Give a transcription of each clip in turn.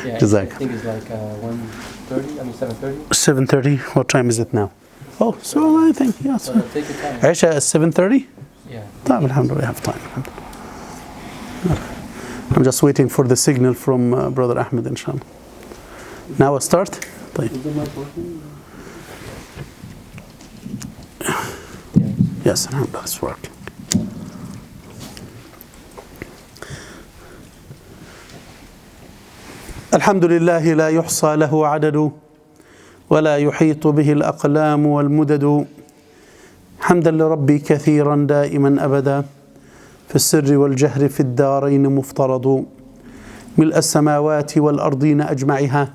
Yeah, Jazaak. I think it's like 1:30. I mean 7:30. 7:30. What time is it now? Oh, so I think yes. Take your time. Aisha is 7:30. Yeah. Alhamdulillah, I have time. I'm just waiting for the signal from brother Ahmed, inshallah. Now I start. طيب. Is the mic working? Yes, alhamdulillah, it's working. الحمد لله لا يحصى له عدد ولا يحيط به الأقلام والمدد حمدا لربي كثيرا دائما أبدا في السر والجهر في الدارين مفترض ملء السماوات والأرضين أجمعها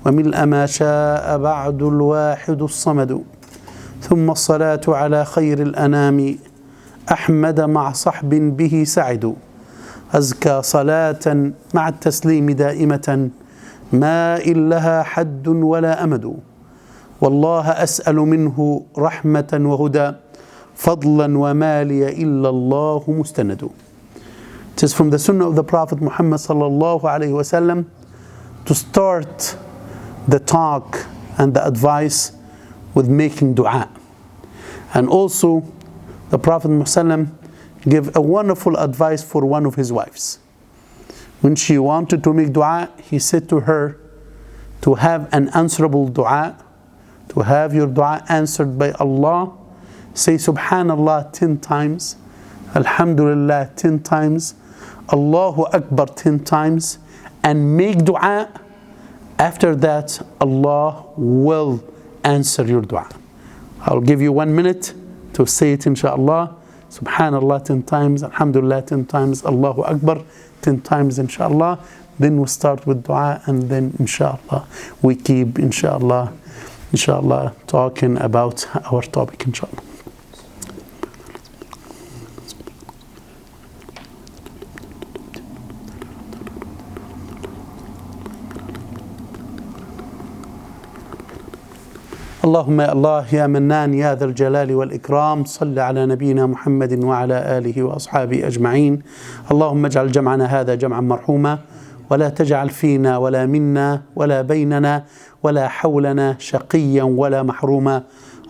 وملء ما شاء بعد الواحد الصمد ثم الصلاة على خير الأنام أحمد مع صحب به سعد أزكى صلاة مع التسليم دائمة ما إن لها حد ولا أمد والله أسأل منه رحمة وهدى فضلا وما لي إلا الله مستند. It is from the sunnah of the Prophet Muhammad sallallahu alayhi wasallam to start the talk and the advice with making dua. And also the Prophet Muhammad gave a wonderful advice for one of his wives. When she wanted to make dua, he said to her to have an answerable dua, to have your dua answered by Allah, say Subhanallah 10 times, Alhamdulillah 10 times, Allahu Akbar 10 times, and make dua. After that, Allah will answer your dua. I'll give you 1 minute to say it, inshallah. Subhanallah 10 times, Alhamdulillah 10 times, Allahu Akbar 10 times, inshallah. Then we start with dua, and then inshallah we keep inshallah talking about our topic, inshallah. اللهم يا الله يا منان يا ذا الجلال والإكرام صل على نبينا محمد وعلى آله وأصحابه أجمعين. اللهم اجعل جمعنا هذا جمعا مرحوما ولا تجعل فينا ولا منا ولا بيننا ولا حولنا شقيا ولا محروما.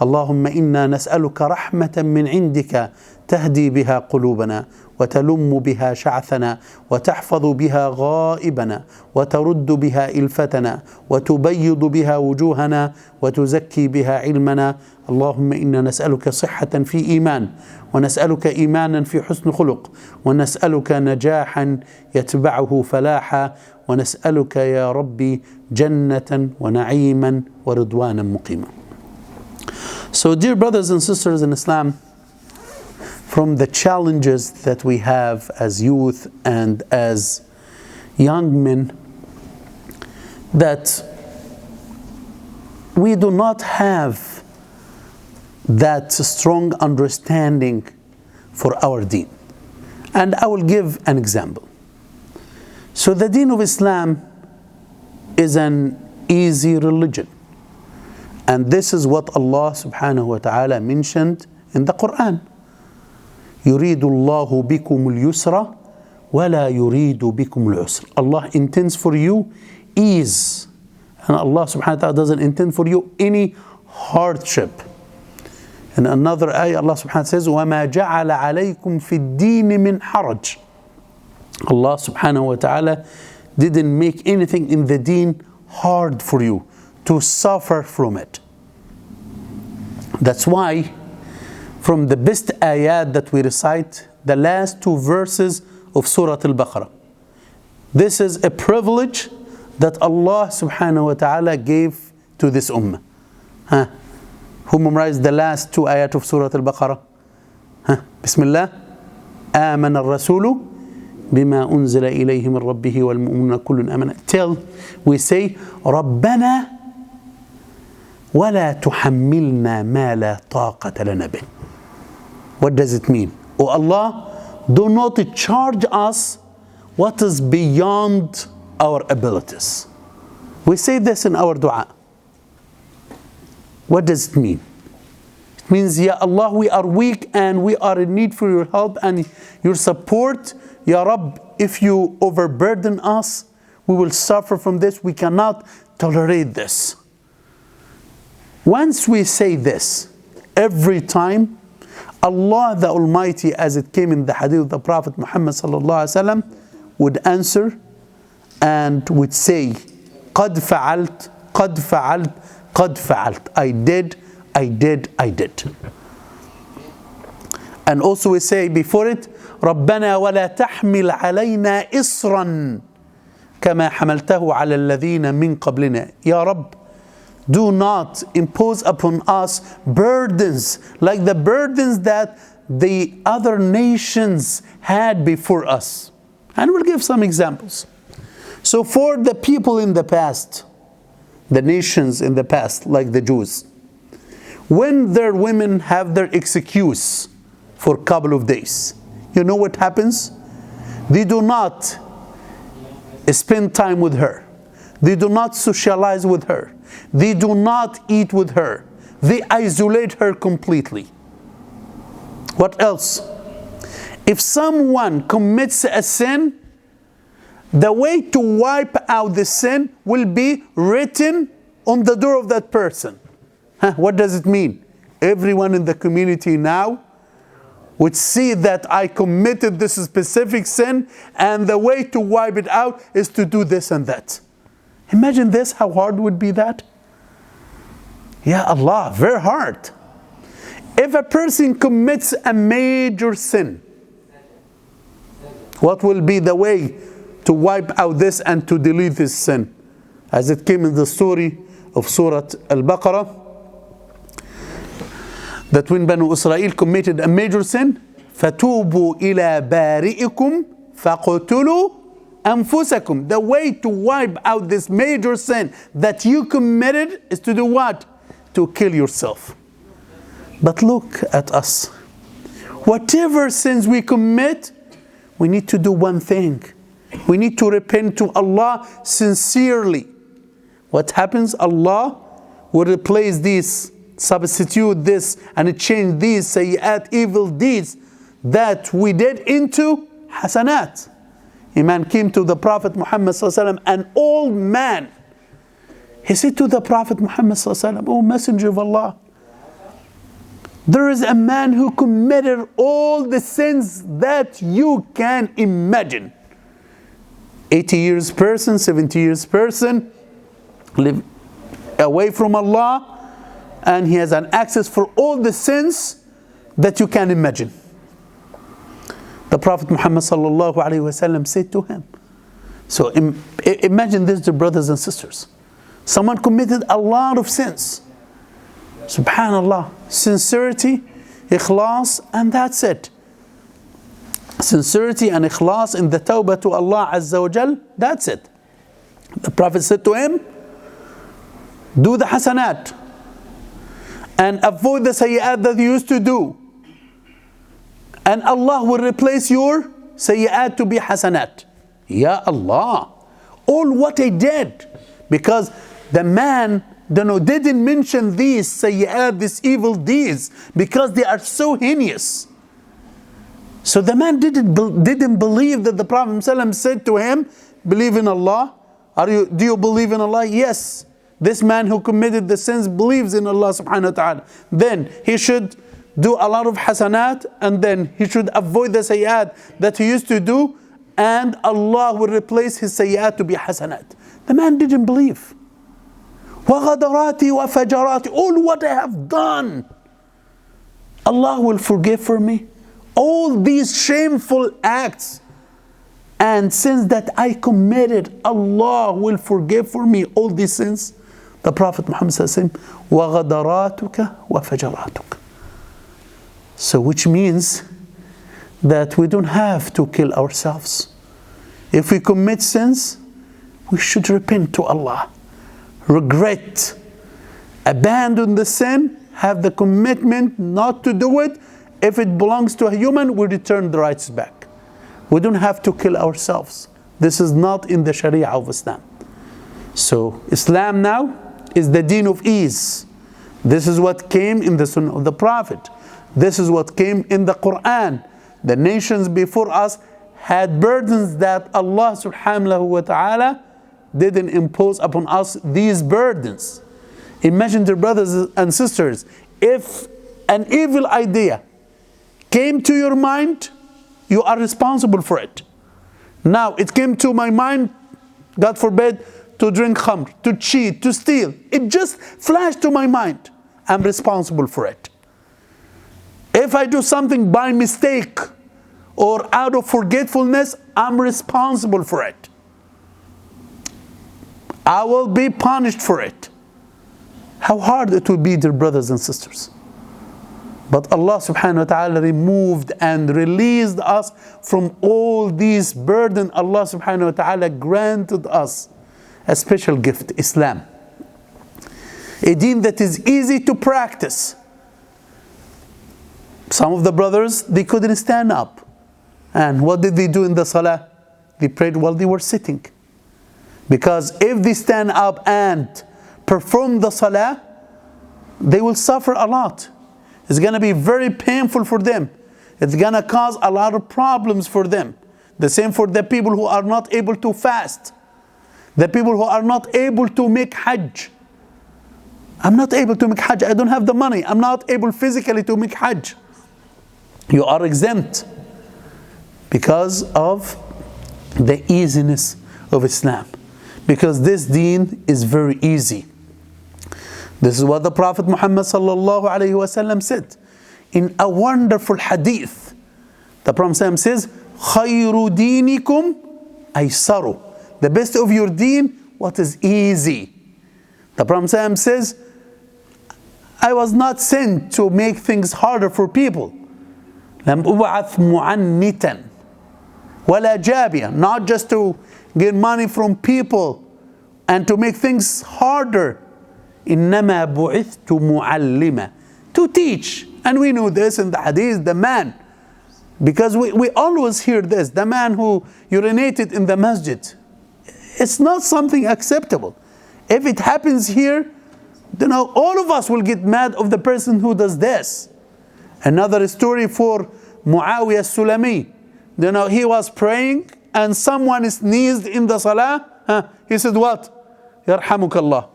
اللهم إنا نسألك رحمة من عندك تهدي بها قلوبنا وتلم بها شعثنا وتحفظ بها غائبنا وترد بها إلفتنا وتبيض بها وجوهنا وتزكي بها علمنا. اللهم إنا نسألك صحة في إيمان ونسألك إيمانا في حسن خلق ونسألك نجاحا يتبعه فلاحا ونسألك يا ربي جنة ونعيما ورضوانا مقيما. So dear brothers and sisters in Islam, from the challenges that we have as youth and as young men, that we do not have that strong understanding for our deen. And I will give an example. So the deen of Islam is an easy religion. And this is what Allah subhanahu wa ta'ala mentioned in the Quran. يريد الله بكم اليسر ولا يريد بكم العسر. Allah intends for you ease. And Allah subhanahu wa ta'ala doesn't intend for you any hardship. In another ayah, Allah subhanahu wa ta'ala says, وَمَا جَعَلَ عَلَيْكُمْ فِي الدِّينِ مِنْ حَرَجٍ. Allah subhanahu wa ta'ala didn't make anything in the deen hard for you to suffer from it. That's why from the best ayat that we recite, the last 2 verses of Surah Al-Baqarah. This is a privilege that Allah subhanahu wa ta'ala gave to this ummah. Who memorized the last 2 ayat of Surah Al-Baqarah? Bismillah. آمن الرسول بما أنزل إليه من ربه والمؤمنون كل آمن. Till we say ربنا ولا تحملنا ما لا طاقة لنا به. What does it mean? Oh Allah, do not charge us what is beyond our abilities. We say this in our dua. What does it mean? It means, Ya Allah, we are weak and we are in need for your help and your support. Ya Rabb, if you overburden us, We will suffer from this. We cannot tolerate this. Once we say this, every time, Allah the Almighty, as it came in the hadith of the Prophet Muhammad sallallahu alaihi wasallam, would answer and would say, قد فعلت, قد فعلت, قد فعلت. I did, I did, I did. And also we say before it, ربنا ولا تحمل علينا إصرا كما حملته على الذين من قبلنا. Ya Rabb, do not impose upon us burdens like the burdens that the other nations had before us. And we'll give some examples. So for the people in the past, the nations in the past, like the Jews, when their women have their excuse for a couple of days, you know what happens? They do not spend time with her. They do not socialize with her. They do not eat with her. They isolate her completely. What else? If someone commits a sin, the way to wipe out the sin will be written on the door of that person. What does it mean? Everyone in the community now would see that I committed this specific sin, and the way to wipe it out is to do this and that. Imagine this, how hard would be that? Ya Allah, very hard. If a person commits a major sin, what will be the way to wipe out this and to delete this sin? As it came in the story of Surah Al-Baqarah, that when Banu Israel committed a major sin, فَتُوبُوا إِلَى بَارِئِكُمْ فَقُتُلُوا أَنفُسَكُمْ. The way to wipe out this major sin that you committed is to do what? To kill yourself. But look at us. Whatever sins we commit, we need to do one thing. We need to repent to Allah sincerely. What happens? Allah will replace these, substitute this, and change these sayyat, evil deeds that we did into hasanat. A man came to the Prophet Muhammad sallallahu alaihi wasallam, an old man. He said to the Prophet Muhammad sallallahu alaihi wasallam, "O Messenger of Allah, there is a man who committed all the sins that you can imagine. 80 years person, 70 years person, live away from Allah, and he has an access for all the sins that you can imagine." The Prophet Muhammad sallallahu alaihi wasallam said to him, so imagine this, dear brothers and sisters. Someone committed a lot of sins. Subhanallah. Sincerity, ikhlas, and that's it. Sincerity and ikhlas in the tawbah to Allah Azza wa Jal, that's it. The Prophet said to him, do the hasanat and avoid the sayyat that you used to do, and Allah will replace your sayyat to be hasanat. Ya Allah, all what I did, because the man didn't mention these sayyat, these evil deeds, because they are so heinous. So the man didn't believe that the Prophet ﷺ said to him, believe in Allah. Do you believe in Allah? Yes. This man who committed the sins believes in Allah subhanahu wa ta'ala. Then he should do a lot of hasanat, and then he should avoid the sayyat that he used to do, and Allah will replace his sayyat to be hasanat. The man didn't believe. وَغَدَرَاتِ وَفَجَرَاتِ. All what I have done, Allah will forgive for me. All these shameful acts and sins that I committed, Allah will forgive for me all these sins. The Prophet Muhammad says, وَغَدَرَاتُكَ وَفَجَرَاتُكَ. So which means that we don't have to kill ourselves. If we commit sins, we should repent to Allah. Regret, abandon the sin, have the commitment not to do it. If it belongs to a human, we return the rights back. We don't have to kill ourselves. This is not in the Sharia of Islam. So Islam now is the deen of ease. This is what came in the Sunnah of the Prophet. This is what came in the Quran. The nations before us had burdens that Allah subhanahu wa ta'ala didn't impose upon us these burdens. Imagine, dear brothers and sisters, if an evil idea came to your mind, you are responsible for it. Now, it came to my mind, God forbid, to drink khamr, to cheat, to steal. It just flashed to my mind. I'm responsible for it. If I do something by mistake or out of forgetfulness, I'm responsible for it. I will be punished for it. How hard it will be, dear brothers and sisters. But Allah subhanahu wa ta'ala removed and released us from all these burdens. Allah subhanahu wa ta'ala granted us a special gift, Islam. A deen that is easy to practice. Some of the brothers, they couldn't stand up. And what did they do in the salah? They prayed while they were sitting. Because if they stand up and perform the salah, they will suffer a lot. It's going to be very painful for them. It's going to cause a lot of problems for them. The same for the people who are not able to fast. The people who are not able to make hajj. I'm not able to make hajj. I don't have the money. I'm not able physically to make hajj. You are exempt because of the easiness of Islam. Because this deen is very easy. This is what the Prophet Muhammad sallallahu alayhi wasallam said in a wonderful hadith. The Prophet says, "Khayru dinikum aysaru." The best of your deen, what is easy. The Prophet says, I was not sent to make things harder for people. لم أبعث معنتا ولا جابيا. Not just to get money from people and to make things harder. إنما بعثت معلما. To teach. And we know this in the hadith, the man. Because we always hear this, the man who urinated in the masjid. It's not something acceptable. If it happens here, then all of us will get mad of the person who does this. Another story for Muawiyah Sulami. He was praying and someone sneezed in the salah. He said what? Yarhamukallah.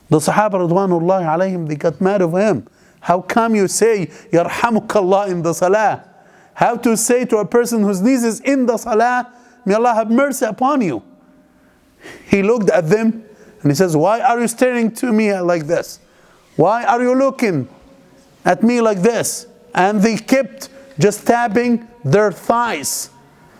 The Sahaba Radwanullahi alayhim, they got mad of him. How come you say Yarhamukallah in the salah? How to say to a person who sneezes in the salah, may Allah have mercy upon you. He looked at them and he says, why are you staring to me like this? Why are you looking at me like this? And they kept just tapping their thighs.